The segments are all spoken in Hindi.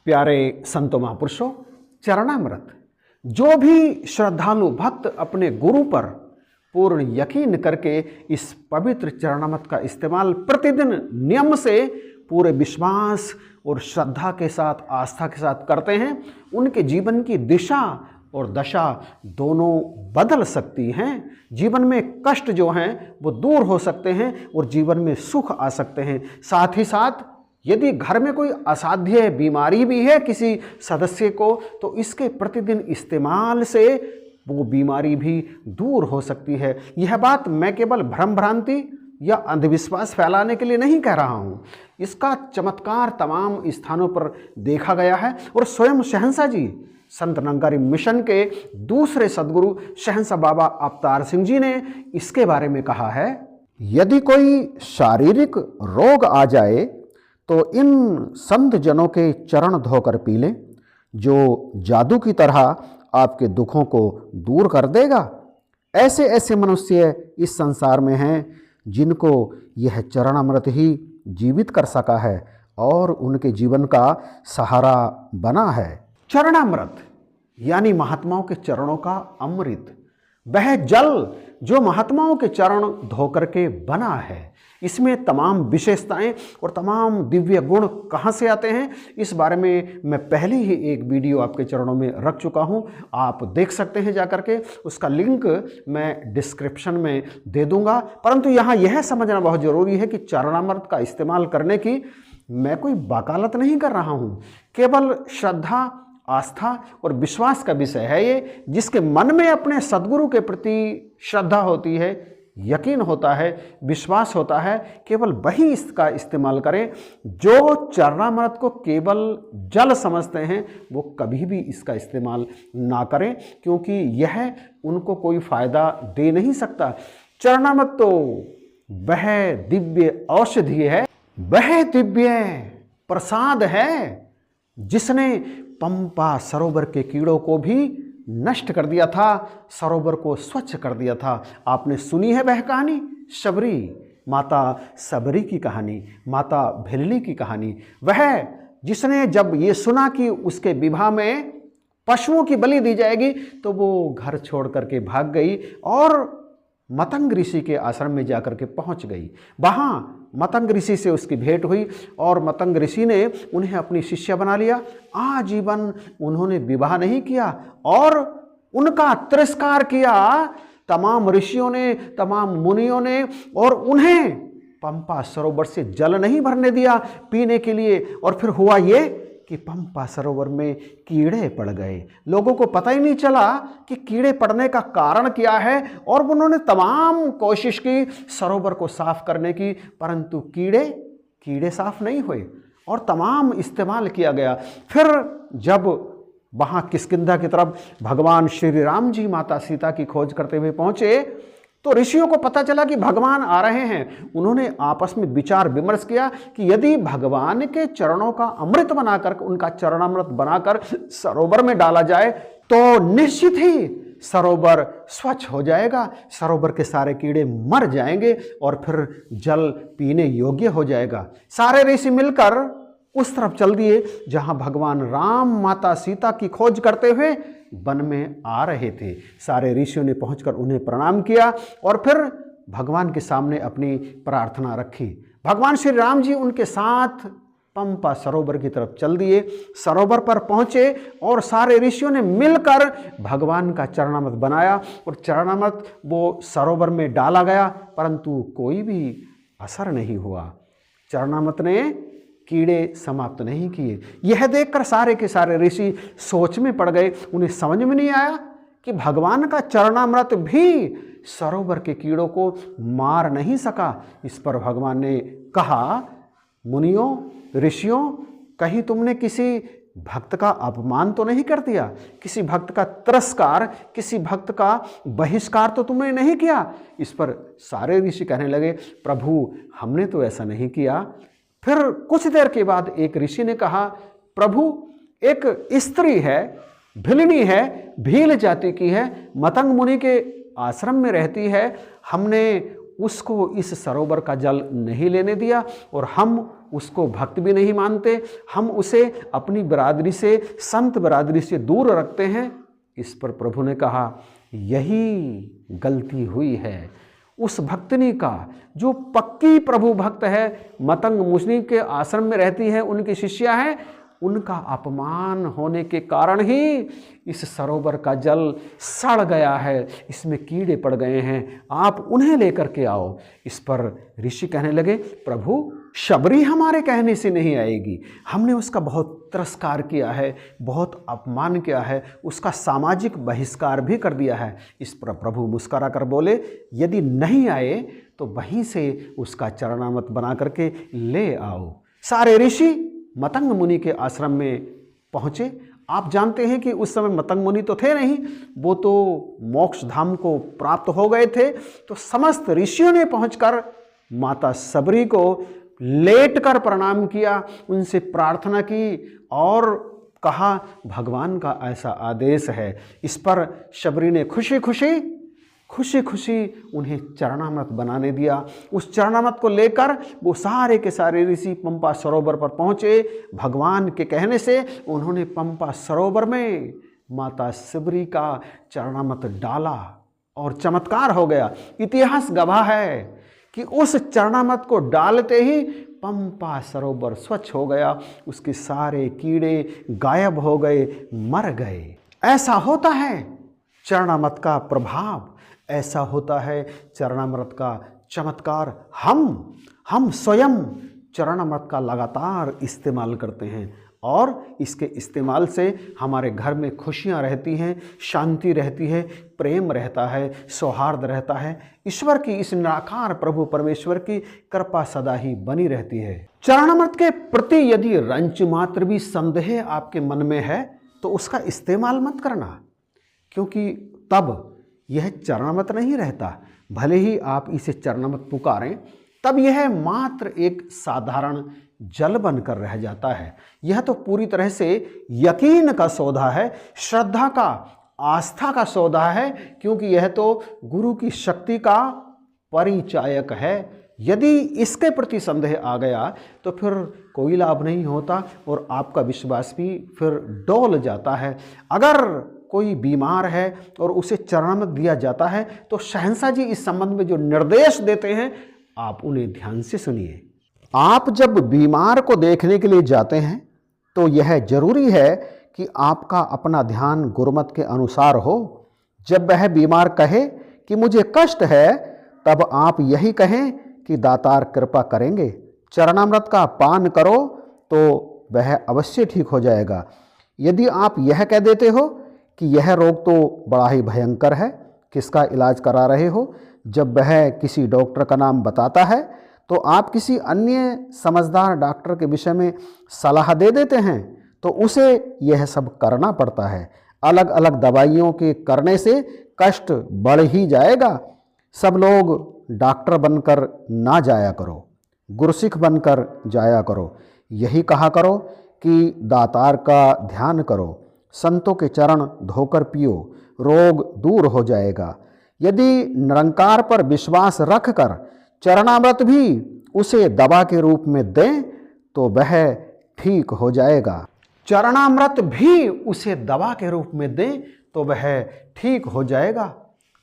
प्यारे संतो महापुरुषों, चरणामृत जो भी श्रद्धालु भक्त अपने गुरु पर पूर्ण यकीन करके इस पवित्र चरणामृत का इस्तेमाल प्रतिदिन नियम से पूरे विश्वास और श्रद्धा के साथ, आस्था के साथ करते हैं, उनके जीवन की दिशा और दशा दोनों बदल सकती हैं। जीवन में कष्ट जो हैं वो दूर हो सकते हैं और जीवन में सुख आ सकते हैं। साथ ही साथ यदि घर में कोई असाध्य बीमारी भी है किसी सदस्य को, तो इसके प्रतिदिन इस्तेमाल से वो बीमारी भी दूर हो सकती है। यह बात मैं केवल भ्रम भ्रांति या अंधविश्वास फैलाने के लिए नहीं कह रहा हूँ। इसका चमत्कार तमाम स्थानों पर देखा गया है और स्वयं शहंशाह जी संत निरंकारी मिशन के दूसरे सदगुरु शहंशाह बाबा अवतार सिंह जी ने इसके बारे में कहा है, यदि कोई शारीरिक रोग आ जाए तो इन संत जनों के चरण धोकर पी लें, जो जादू की तरह आपके दुखों को दूर कर देगा। ऐसे ऐसे मनुष्य इस संसार में हैं जिनको यह चरणामृत ही जीवित कर सका है और उनके जीवन का सहारा बना है। चरणामृत यानी महात्माओं के चरणों का अमृत, वह जल जो महात्माओं के चरण धोकर के बना है। इसमें तमाम विशेषताएं और तमाम दिव्य गुण कहाँ से आते हैं, इस बारे में मैं पहले ही एक वीडियो आपके चरणों में रख चुका हूं, आप देख सकते हैं जाकर के। उसका लिंक मैं डिस्क्रिप्शन में दे दूंगा। परंतु यहाँ यह समझना बहुत ज़रूरी है कि चरणामृत का इस्तेमाल करने की मैं कोई वकालत नहीं कर रहा हूँ। केवल श्रद्धा, आस्था और विश्वास का विषय है ये। जिसके मन में अपने सद्गुरु के प्रति श्रद्धा होती है, यकीन होता है, विश्वास होता है, केवल वही इसका इस्तेमाल करें। जो चरणामृत को केवल जल समझते हैं वो कभी भी इसका इस्तेमाल ना करें, क्योंकि यह उनको कोई फ़ायदा दे नहीं सकता। चरणामृत तो वह दिव्य औषधि है, वह दिव्य प्रसाद है जिसने पंपा सरोवर के कीड़ों को भी नष्ट कर दिया था, सरोवर को स्वच्छ कर दिया था। आपने सुनी है वह कहानी, माता सबरी की कहानी, माता भेलली की कहानी। वह जिसने जब ये सुना कि उसके विवाह में पशुओं की बलि दी जाएगी तो वो घर छोड़ करके भाग गई और मतंग ऋषि के आश्रम में जाकर के पहुंच गई। वहाँ मतंग ऋषि से उसकी भेंट हुई और मतंग ऋषि ने उन्हें अपनी शिष्या बना लिया। आजीवन उन्होंने विवाह नहीं किया और उनका तिरस्कार किया तमाम ऋषियों ने, तमाम मुनियों ने, और उन्हें पंपा सरोवर से जल नहीं भरने दिया पीने के लिए। और फिर हुआ ये कि पंपा सरोवर में कीड़े पड़ गए। लोगों को पता ही नहीं चला कि कीड़े पड़ने का कारण क्या है, और उन्होंने तमाम कोशिश की सरोवर को साफ करने की, परंतु कीड़े साफ नहीं हुए और तमाम इस्तेमाल किया गया। फिर जब वहाँ किष्किंधा की तरफ भगवान श्री राम जी माता सीता की खोज करते हुए पहुँचे तो ऋषियों को पता चला कि भगवान आ रहे हैं। उन्होंने आपस में विचार विमर्श किया कि यदि भगवान के चरणों का अमृत बनाकर, उनका चरणामृत बनाकर सरोवर में डाला जाए तो निश्चित ही सरोवर स्वच्छ हो जाएगा, सरोवर के सारे कीड़े मर जाएंगे और फिर जल पीने योग्य हो जाएगा। सारे ऋषि मिलकर उस तरफ चल दिए जहां भगवान राम माता सीता की खोज करते हुए वन में आ रहे थे। सारे ऋषियों ने पहुंचकर उन्हें प्रणाम किया और फिर भगवान के सामने अपनी प्रार्थना रखी। भगवान श्री राम जी उनके साथ पंपा सरोवर की तरफ चल दिए। सरोवर पर पहुंचे और सारे ऋषियों ने मिलकर भगवान का चरणामृत बनाया और चरणामृत वो सरोवर में डाला गया, परंतु कोई भी असर नहीं हुआ। चरणामृत ने कीड़े समाप्त नहीं किए। यह देखकर सारे के सारे ऋषि सोच में पड़ गए। उन्हें समझ में नहीं आया कि भगवान का चरणामृत भी सरोवर के कीड़ों को मार नहीं सका। इस पर भगवान ने कहा, मुनियों, ऋषियों, कहीं तुमने किसी भक्त का अपमान तो नहीं कर दिया? किसी भक्त का तिरस्कार, किसी भक्त का बहिष्कार तो तुमने नहीं किया? इस पर सारे ऋषि कहने लगे, प्रभु हमने तो ऐसा नहीं किया। फिर कुछ देर के बाद एक ऋषि ने कहा, प्रभु एक स्त्री है, भिलनी है, भील जाति की है, मतंग मुनि के आश्रम में रहती है, हमने उसको इस सरोवर का जल नहीं लेने दिया और हम उसको भक्त भी नहीं मानते, हम उसे अपनी बिरादरी से, संत बिरादरी से दूर रखते हैं। इस पर प्रभु ने कहा, यही गलती हुई है उस भक्तनी का जो पक्की प्रभु भक्त है, मतंग मुनि के आश्रम में रहती है, उनकी शिष्या है। उनका अपमान होने के कारण ही इस सरोवर का जल सड़ गया है, इसमें कीड़े पड़ गए हैं, आप उन्हें लेकर के आओ। इस पर ऋषि कहने लगे, प्रभु शबरी हमारे कहने से नहीं आएगी, हमने उसका बहुत तिरस्कार किया है, बहुत अपमान किया है, उसका सामाजिक बहिष्कार भी कर दिया है। इस पर प्रभु मुस्कुरा कर बोले, यदि नहीं आए तो वहीं से उसका चरणामृत बना करके ले आओ। सारे ऋषि मतंग मुनि के आश्रम में पहुँचे। आप जानते हैं कि उस समय मतंग मुनि तो थे नहीं, वो तो मोक्ष धाम को प्राप्त हो गए थे। तो समस्त ऋषियों ने पहुंचकर माता शबरी को लेट कर प्रणाम किया, उनसे प्रार्थना की और कहा, भगवान का ऐसा आदेश है। इस पर शबरी ने खुशी खुशी उन्हें चरणामृत बनाने दिया। उस चरणामृत को लेकर वो सारे के सारे ऋषि पंपा सरोवर पर पहुँचे। भगवान के कहने से उन्होंने पंपा सरोवर में माता शबरी का चरणामृत डाला और चमत्कार हो गया। इतिहास गवाह है कि उस चरणामृत को डालते ही पंपा सरोवर स्वच्छ हो गया, उसके सारे कीड़े गायब हो गए, मर गए। ऐसा होता है चरणामृत का प्रभाव, ऐसा होता है चरणामृत का चमत्कार। हम स्वयं चरणामृत का लगातार इस्तेमाल करते हैं और इसके इस्तेमाल से हमारे घर में खुशियां रहती हैं, शांति रहती है, प्रेम रहता है, सौहार्द रहता है। ईश्वर की, इस निराकार प्रभु परमेश्वर की कृपा सदा ही बनी रहती है। चरणामृत के प्रति यदि रंच मात्र भी संदेह आपके मन में है तो उसका इस्तेमाल मत करना, क्योंकि तब यह चरणामृत नहीं रहता। भले ही आप इसे चरणामृत पुकारें, तब यह मात्र एक साधारण जल बनकर रह जाता है। यह तो पूरी तरह से यकीन का सौदा है, श्रद्धा का, आस्था का सौदा है, क्योंकि यह तो गुरु की शक्ति का परिचायक है। यदि इसके प्रति संदेह आ गया तो फिर कोई लाभ नहीं होता और आपका विश्वास भी फिर डोल जाता है। अगर कोई बीमार है और उसे चरणामृत दिया जाता है तो शहंशाह जी इस संबंध में जो निर्देश देते हैं आप उन्हें ध्यान से सुनिए। आप जब बीमार को देखने के लिए जाते हैं तो यह जरूरी है कि आपका अपना ध्यान गुरुमत के अनुसार हो। जब वह बीमार कहे कि मुझे कष्ट है, तब आप यही कहें कि दातार कृपा करेंगे, चरणामृत का पान करो तो वह अवश्य ठीक हो जाएगा। यदि आप यह कह देते हो कि यह रोग तो बड़ा ही भयंकर है, किसका इलाज करा रहे हो, जब वह किसी डॉक्टर का नाम बताता है तो आप किसी अन्य समझदार डॉक्टर के विषय में सलाह दे देते हैं, तो उसे यह सब करना पड़ता है। अलग अलग दवाइयों के करने से कष्ट बढ़ ही जाएगा। सब लोग डॉक्टर बनकर ना जाया करो, गुरसिख बनकर जाया करो। यही कहा करो कि दातार का ध्यान करो, संतों के चरण धोकर पियो, रोग दूर हो जाएगा। यदि निरंकार पर विश्वास रखकर चरणामृत भी उसे दवा के रूप में दें तो वह ठीक हो जाएगा। चरणामृत भी उसे दवा के रूप में दें तो वह ठीक हो जाएगा।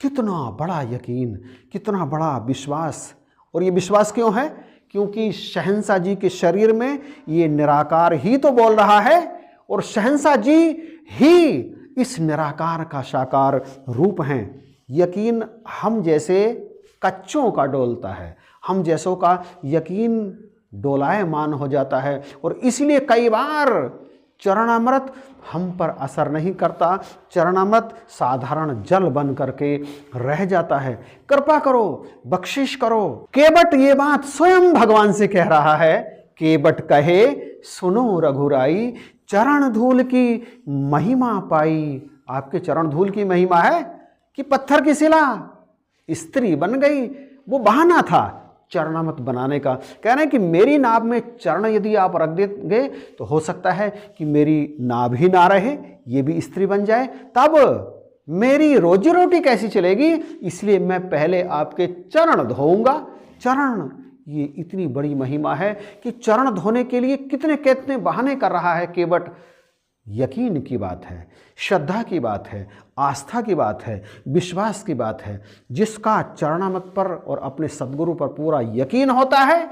कितना बड़ा यकीन, कितना बड़ा विश्वास। और ये विश्वास क्यों है? क्योंकि शहंशाह जी के शरीर में ये निराकार ही तो बोल रहा है और शहंशाह जी ही इस निराकार का साकार रूप हैं। यकीन हम जैसे कच्चों का डोलता है, हम जैसों का यकीन डोलायमान हो जाता है और इसलिए कई बार चरणामृत हम पर असर नहीं करता। चरणामृत साधारण जल बन करके रह जाता है। कृपा करो, बख्शिश करो। केवट ये बात स्वयं भगवान से कह रहा है। केवट कहे सुनो रघुराई, चरण धूल की महिमा पाई। आपके चरण धूल की महिमा है कि पत्थर की शिला स्त्री बन गई। वो बहाना था चरणामृत बनाने का। कह रहे हैं कि मेरी नाभ में चरण यदि आप रख देंगे तो हो सकता है कि मेरी नाभ ही ना रहे, ये भी स्त्री बन जाए। तब मेरी रोजी रोटी कैसी चलेगी, इसलिए मैं पहले आपके चरण धोऊंगा। चरण, ये इतनी बड़ी महिमा है कि चरण धोने के लिए कितने कितने बहाने कर रहा है। केवट यकीन की बात है, श्रद्धा की बात है, आस्था की बात है, विश्वास की बात है। जिसका चरणामृत पर और अपने सद्गुरु पर पूरा यकीन होता है,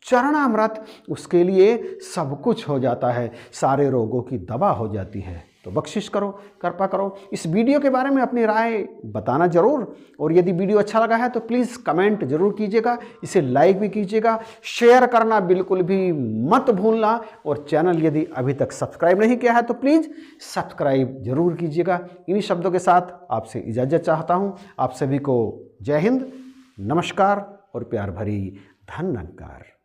चरणामृत उसके लिए सब कुछ हो जाता है, सारे रोगों की दवा हो जाती है। तो बख्शिश करो, कृपा करो, इस वीडियो के बारे में अपनी राय बताना जरूर। और यदि वीडियो अच्छा लगा है तो प्लीज़ कमेंट जरूर कीजिएगा, इसे लाइक भी कीजिएगा, शेयर करना बिल्कुल भी मत भूलना। और चैनल यदि अभी तक सब्सक्राइब नहीं किया है तो प्लीज़ सब्सक्राइब जरूर कीजिएगा। इन्हीं शब्दों के साथ आपसे इजाज़त चाहता हूँ। आप सभी को जय हिंद, नमस्कार और प्यार भरी धन्यवाद।